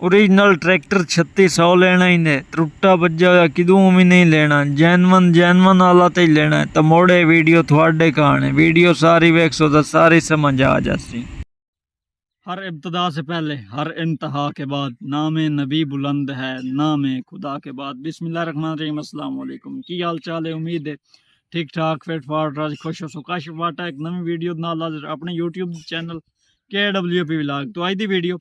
Original tractor 3600 लेना ही ने, टुटा भज्जा होया किदों भी नहीं लेना, जैनवन वाला तो ही लेना है। तो मोड़े वीडियो थोड़े कहाने, वीडियो सारी वेखो तो सारी समझ आ जासी। हर इब्तदा से पहले हर इंतहा के बाद नाम नबी बुलंद है, नाम खुदा के बाद। बिस्मिल्लाहिर्रहमानिर्रहीम। अस्सलाम वालेकुम। की हाल चाल है? उम्मीद है ठीक ठाक, फिट फाट राज खुश हो। काशिफ वाटा एक नवी वीडियो नाल हाज़िर अपने यूट्यूब चैनल KWP व्लॉग। तो अज की वीडियो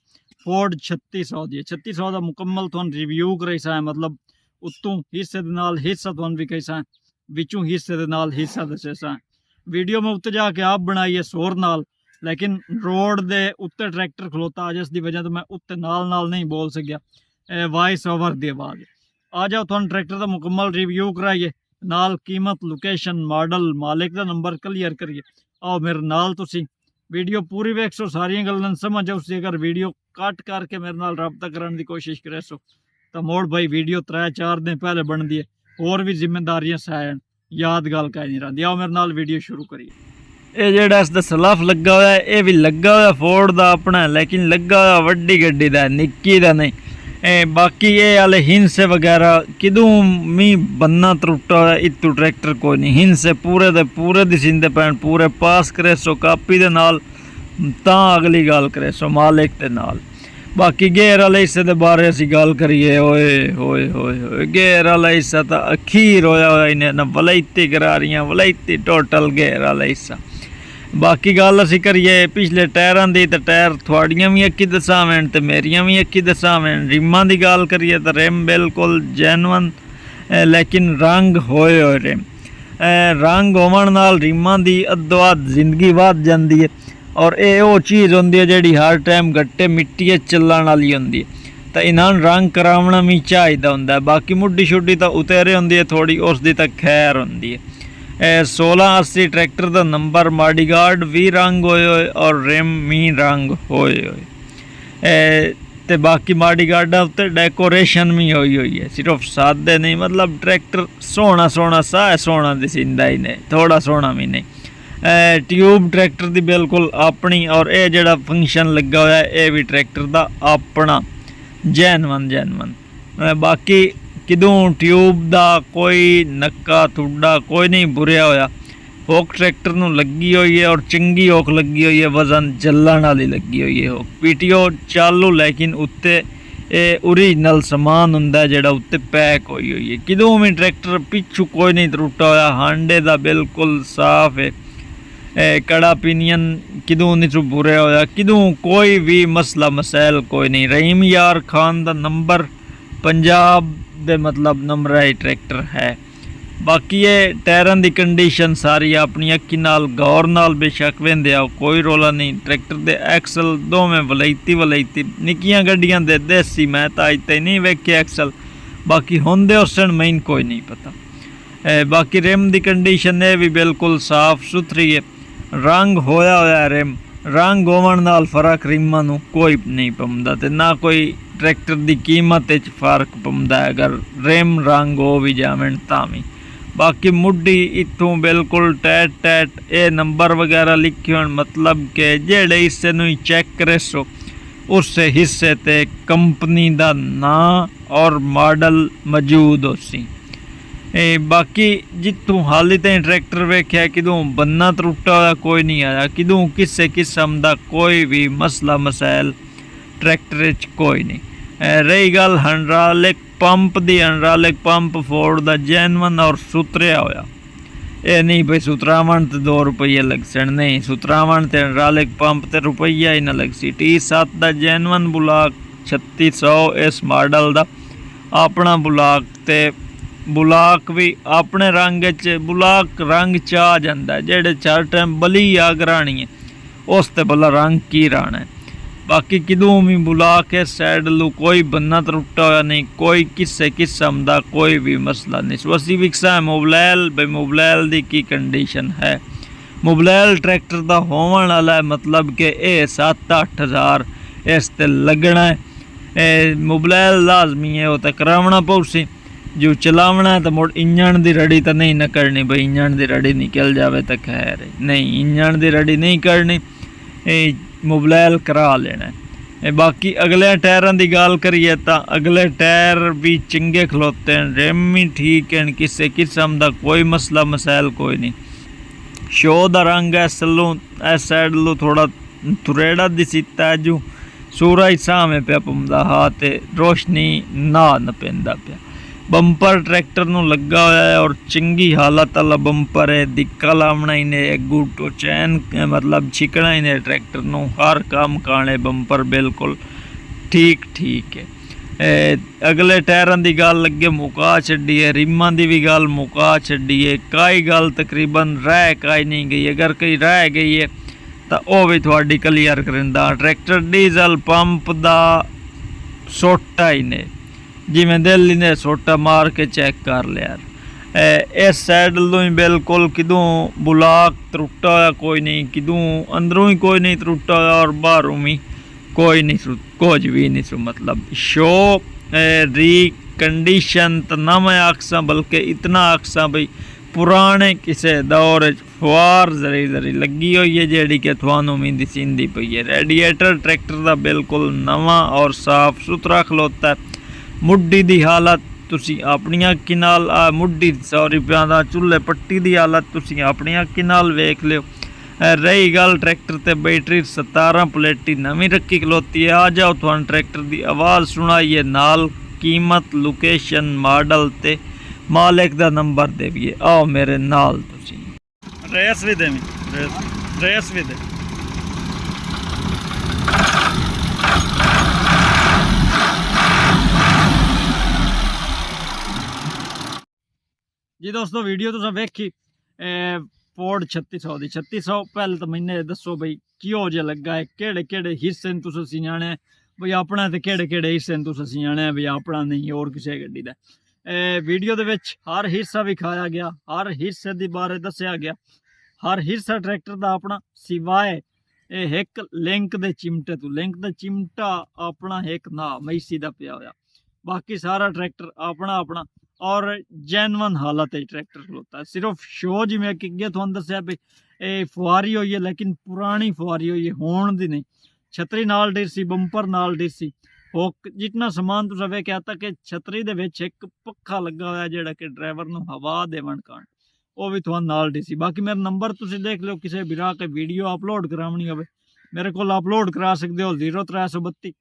फोर्ड 3600 दी 3600 का मुकम्मल तुहानू रिव्यू कराईसा है, मतलब उत्तों हिस्से दे नाल हिस्सा तुहानू भी कहीसा है, विचों हिस्से दे नाल हिस्सा दसेसा है। वीडियो में उत्ते जाके आप बनाई है सोर नाल, लेकिन रोड दे उत्ते ट्रैक्टर खलोता जिस दी वजह तो मैं उत्ते नाल नहीं बोल सकिया वॉइस ओवर दी आवाज़। आ जाओ तुहानू ट्रैक्टर का मुकम्मल रिव्यू कराइए, नाल कीमत, लोकेशन, मॉडल, मालिक का नंबर क्लीयर करिए। आओ मेरे नाल तुसी वीडियो पूरी वेखो, सारियां गल्लां समझ आओ। अगर वीडियो कट करके मेरे नाल रबता करने की कोशिश करे सो तो मोड़ भाई वीडियो 3-4 दिन पहले बनती है, और भी जिम्मेदारियां सैन याद गल कह नहीं रही। आओ मेरे नाल वीडियो शुरू करिए। ये जेड़ा इसदा सलाफ लगा हुआ है, ये भी लगा हुआ फोर्ड का अपना, लेकिन लगा हुआ वड्डी गड्डी का, निक्की का नहीं। बाकी ये वाले हिंसे वगैरह किदों मी बन्ना त्रुटा हुआ इतू ट्रैक्टर कोई नहीं। हिंसे पूरे दे पूरे दिसींदे पैन, पूरे पास करे सो कापी दे नाल, तां अगली गल करे सो मालिक दे नाल। बाकी गेयर वाले हिस्से दे बारे असीं गल करिए, ओए होए होए होए, गेयर वाला हिस्सा तो अखीर होया होया इन्हें ना, वलैती करारियां वलैती टोटल गेयर वाला हिस्सा। बाकी गल असीं करिए पिछले टायरां दी, तो टायर थोड़ियां भी अक्की दसावें ते मेरियां भी अक्की दसावें। रिमां दी गल करिए तो रिम बिल्कुल जैनवन, लेकिन रंग होए होए रिम। रंग होवन नाल रिमां दी अद्धो अध जिंदगी वध जांदी है, और ये वो चीज़ होंदी है जिहड़ी हर टाइम गट्टे मिट्टी चलण वाली होंदी है। तो इन्हां रंग करावना भी चाहिदा हुंदा है। बाकी मुड्डी शुड्डी तो उतेरे होंदी है थोड़ी, उसदी तो खैर होंदी है। 1680 ट्रैक्टर का नंबर, मॉडीगार्ड भी रंग होए होए और रिम भी रंग होए होए। ते बाकी मॉडीगार्डा उत्ते डेकोरेशन भी होई हुई है, सिर्फ सादे नहीं, मतलब ट्रैक्टर सोहना सोहना सा सोहना दिसींदा ही नहीं, थोड़ा सोहना भी नहीं। ट्यूब ट्रैक्टर की बिल्कुल अपनी, और ये जड़ा फंक्शन लगा हुआ है ये भी ट्रैक्टर का अपना जैनवन। बाकी किदों ट्यूब का कोई नक्का थुड्डा कोई नहीं बुरिया होया। होक ट्रैक्टर नूं लगी हुई है, और चंगी होक लगी हुई है, वजन जलन वाली लगी हुई है। होक PTO चालू, लेकिन उत्ते ओरिजिनल समान हुंदा जिहड़ा उत्ते पैक हुई हुई है। किदों भी ट्रैक्टर पिछू कोई नहीं त्रुटा होया, हांडे दा बिल्कुल साफ है। कड़ा पिनियन किदों नहीं बुरे होया, किदों कोई भी मसला मसैल कोई नहीं। रहीम यार खान दा नंबर पंजाब दे मतलब नंबर है ट्रैक्टर है। बाकी ये टायरां दी कंडीशन सारी अपनी अक्की नाल गौर नाल बेशक वेंदे आओ, कोई रोला नहीं। ट्रैक्टर दे एक्सल दोवें वलैती निक्कियां गड्डियां दे देसी, मैं तो अज तक नहीं वेखे एक्सल, बाकी होंदे उसन मैन कोई नहीं पता। बाकी रिम दी कंडीशन ये भी बिल्कुल साफ सुथरी है। रंग होया होया रिम, रंग होवन नाल फर्क रिमां नूं कोई नहीं पौंदा, ते ना कोई ट्रैक्टर की कीमत फर्क पौंदा है अगर रिम रंग हो भी जावन तां भी। बाकी मुड्डी इत्थों बिल्कुल टैट ये नंबर वगैरह लिखे होण, मतलब कि जेड़े हिस्से नूं चेक करे सो उस हिस्से ते कंपनी दा नां और मॉडल मौजूद हो सी। बाकी जितों हाली तक ट्रैक्टर वेख्या किदों बन्ना त्रुटा हुआ कोई नहीं आया, किदों किसी किस्म का कोई भी मसला मसैल ट्रैक्टर कोई नहीं। रही गल हाइड्रोलिक पंप की, हाइड्रोलिक पंप फोर्ड का जैनवन और सुतरिया होया। ये नहीं भाई सुतरावन तो 2 रुपये लग सन, नहीं, सुतरावन तो हाइड्रोलिक पंप तो रुपया ही ना लग सी। T7 का जैनवन बुलाक 3600 इस मॉडल का अपना बुलाक, ते बुलाक भी अपने रंग बुलाक रंग चा जाता है, जेड़े 4 टाइम बली आग राणी है उस ते भला रंग की राना है। बाकी किदों भी बुलाक है सैडलू कोई बन्ना त्रुटा हुआ नहीं, कोई किसी किस्म का कोई भी मसला नहीं। सो असी विकसा है मोबलैल, भाई मोबलैल की की कंडीशन है। मोबलैल ट्रैक्टर का होवन वाला है, मतलब कि ये 7-8 हज़ार इस ते लगना है। मोबलैल लाजमी है, वो तो करावना पौसी। जो चलावना है तो मुड़ इंजन की रड़ी तो नहीं न करनी, भाई इंजन की रड़ी निकल जाए तो खैर नहीं, इंजन की रड़ी नहीं करनी, मोबलैल करा लेना बाकी अगले टायरां दी गल करिए तो अगले टायर भी चंगे खलोते हैं, रिम भी ठीक हैं, किसी किस्म का कोई मसला मसाइल कोई नहीं। शो का रंग है सलों इस साइड लो थोड़ा तुरेड़ा दिसीता है जो सूरज सामने पे पौंदा हा ते रोशनी ना न पैंदा पिया। बंपर ट्रैक्टर नूं लगा होया है और चंगी हालत वाला बंपर है, दिक्का लावना ही ने गुटो चैन मतलब छिकना ही ने ट्रैक्टर नूं, हर काम काने बंपर बिल्कुल ठीक ठीक है। अगले टायरां दी गल लगे मुका छड्डी है, रिमां दी भी गल मुका छड्डी है, काई गल तकरीबन रह काई नहीं गई, अगर कोई रह गई है तो वह भी थोड़ी क्लीयर करिंदा। ट्रैक्टर डीजल पंप दा सोटा ही ने, जिमें दिल्ली ने सोटा मार के चेक कर लिया। इस साइड लो ही बिल्कुल किदों बुलाक त्रुटा होया कोई नहीं, किदों अंदरों ही कोई नहीं त्रुटा होया और बाहरों भी कोई नहीं, कुछ भी नहीं सु। मतलब शो री कंडीशन तो ना मैं आखसा बल्कि इतना आखसा भाई पुराने किसी दौर फवार जरी जरी लगी हुई है जी कि थानू भी दिसींदी पई है। रेडिएटर ट्रैक्टर का बिल्कुल नवा और साफ सुथरा खलोता है। मुड्डी दी हालत तुसी अपनी अक्खी नाल मुड्डी सॉरी प्यादा चूल्हे पट्टी दी हालत तुसी अपनी अक्खी नाल वेख लियो। रही गल ट्रैक्टर ते बैटरी 17 प्लेटी नवी रखी खलोती है। आ जाओ तुहानू ट्रैक्टर दी आवाज़ सुनाइए, नाल कीमत लोकेशन मॉडल ते मालिक दा नंबर देविए। आओ मेरे नाल तुसी रेस भी देवी रेस भी दे। जी दोस्तों वीडियो तुस वेखी फोर्ड 3600 दी 3600 पहले तो मैंने दसो बई किहो जिहा लगा है, केड़े केड़े हिस्से तुस सियाने बई अपना ते केड़े केड़े हिस्से तुस सियाने बई अपना नहीं और किसी गड्डी दा। वीडियो दे विच हर हिस्सा विखाया गया, हर हिस्से दी बारे दस्या गया, हर हिस्सा ट्रैक्टर दा अपना सिवाए एक लिंक दे चिमटे तो, लिंक दा चिमटा अपना एक ना मैसी दा पिया होया, बाकी सारा ट्रैक्टर अपना अपना और जैनवन हालत है ट्रैक्टर खलोता है। सिर्फ शो जिमें अगे तुहानू दस्या भी फुआरी हुई है, लेकिन पुरानी फुआरी हुई है, होण दी नहीं। छतरी नाल डिसी, बंपर नाल डिसी, हुक जितना समान तुसा वेख्या था कि छतरी दे विच एक पक्खा लगा हुआ जिहड़ा कि ड्राइवर नूं हवा देवन कारण वो भी तुहानू नाल डिसी। बाकी मेरा नंबर तुसी देख लो, किसी भी राह के वीडियो अपलोड करावनी होवे मेरे को अपलोड करा सकते हो। 0332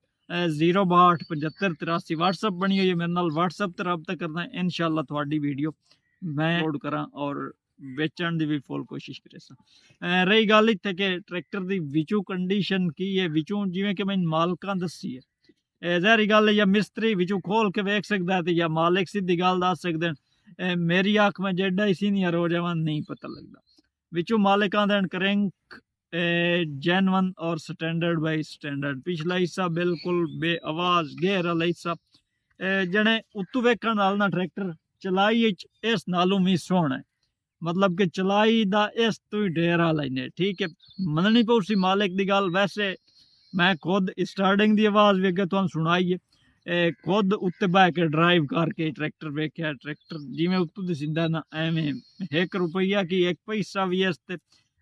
062 75 83 व्हाट्सअप बनी हुई है, मेरे नाल व्हाट्सअप ते रब्ता करना है। इंशाअल्लाह थोड़ी वीडियो मैं अपलोड करा और बेचण की भी फुल कोशिश करे। रही गल इत्थे कि ट्रैक्टर की विचू कंडीशन की है, विचू जिवें कि मैं मालकां दसी है, ज़ाहिर गल है या मिस्त्री विचू खोल के वेख सकता है या मालिक सीधी गल दस सकते हैं। मेरी अख में जेडा ही सीनियर हो जावा नहीं पता लगता। विचू मालिकां देन क्रैंक जैनवन और स्टैंडर्ड बाई स्टैंडर्ड, पिछला हिस्सा बिल्कुल बे आवाज़ गेर वाला हिस्सा जने उत्तू वेखण नाल ना ट्रैक्टर चलाई इस नालों भी सोहना है। मतलब कि चलाई दा इस तो ही ढेर वाला ही ने, ठीक है। मननी पौसी मालिक दी गल, वैसे मैं खुद स्टार्टिंग दी आवाज़ भी अगे तुहानू सुनाई है, खुद उत्ते बह के ड्राइव करके ट्रैक्टर वेख्या, ट्रैक्टर जिमें उत्तू दिसींदा ना एवें 1 रुपया की 1 पैसा भी इस ते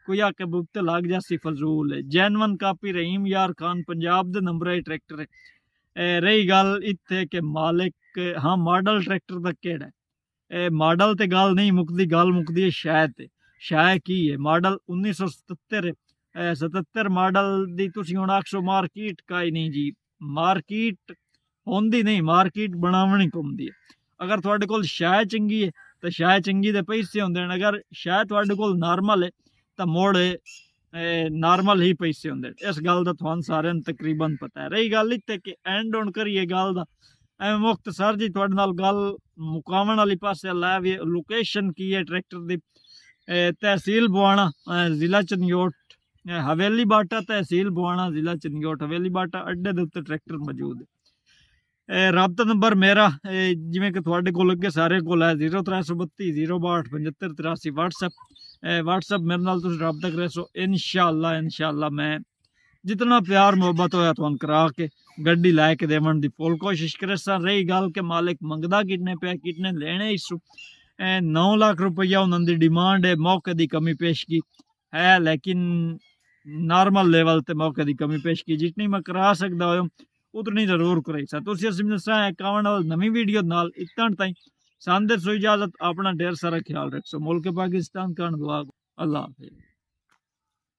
कोई आके बुकते लग जासी फजूल है। जैनवन कापी रहीम यार खान पंजाब दे नंबर है ट्रैक्टर है। रही गल इत्थे के मालिक हाँ मॉडल ट्रैक्टर दा केड़ा है, मॉडल ते गल नहीं मुकदी, गल मुकदी है शायद ते शाय की है। मॉडल 1977 77 मॉडल दी तुसी हुण आखो मार्केट का ही नहीं जी, मार्केट होंदी नहीं, मार्केट बनावनी पौंदी है। अगर तुहाडे कोल शाय चंगी है तो शाय चंगी दे पैसे होंदे ने, अगर शाय तुहाडे कोल नॉर्मल है तो मोड़ नॉर्मल ही पैसे होंदे। इस गल का तुहानू सारे तकरीबन पता है। रही गल इत्थे कि एंड ऑन करिए गल दा एवं मुख्तसर जी तुहाडे नाल गल मुकावण वाली पासे लै वी लोकेशन की है ट्रैक्टर दी, तहसील बुआणा जिला चनयोट, हवेली बाटा तहसील बुआणा जिला चनयोट, हवेली बाटा अड्डे दे उत्ते ट्रैक्टर मौजूद है। रब्ता नंबर मेरा जिमें कि तुहाडे कोल अगे सारे कोल है 0332 062 75 83 व्हाट्सअप मेरे नाल तुसीं रब्ता करे सो। इंशाअल्लाह मैं जितना प्यार मुहब्बत होया तुहानू करा के गड्डी लै के देवन दी फुल कोशिश करे सा। रही गल के मालिक मंगदा कितने पे, कितने लेने इस 9 लाख रुपया उन्होंने डिमांड है, मौके की कमी पेशगी है, लेकिन ਨਾਰਮਲ ਲੈਵਲ ਤੇ ਮੌਕੇ ਦੀ ਕਮੀ ਪੇਸ਼ ਕੀ ਜਿਤਨੀ ਮੈਂ ਕਰਾ ਸਕਦਾ ਹਾਂ ਉਤਨੀ ਜ਼ਰੂਰ ਕਰਾਈ ਸਾ ਤੁਸੀਂ ਅਸੀਂ ਦੱਸਾਂ 51 ਵਾਲ ਨਵੀਂ ਵੀਡੀਓ ਨਾਲ ਇਤਨ ਤਾਈਂ ਸੰਦੇ ਸੋ ਇਜਾਜ਼ਤ अपना ढेर सारा ख्याल रखो मुल्क पाकिस्तान का दुआ अल्लाह हाफिज़।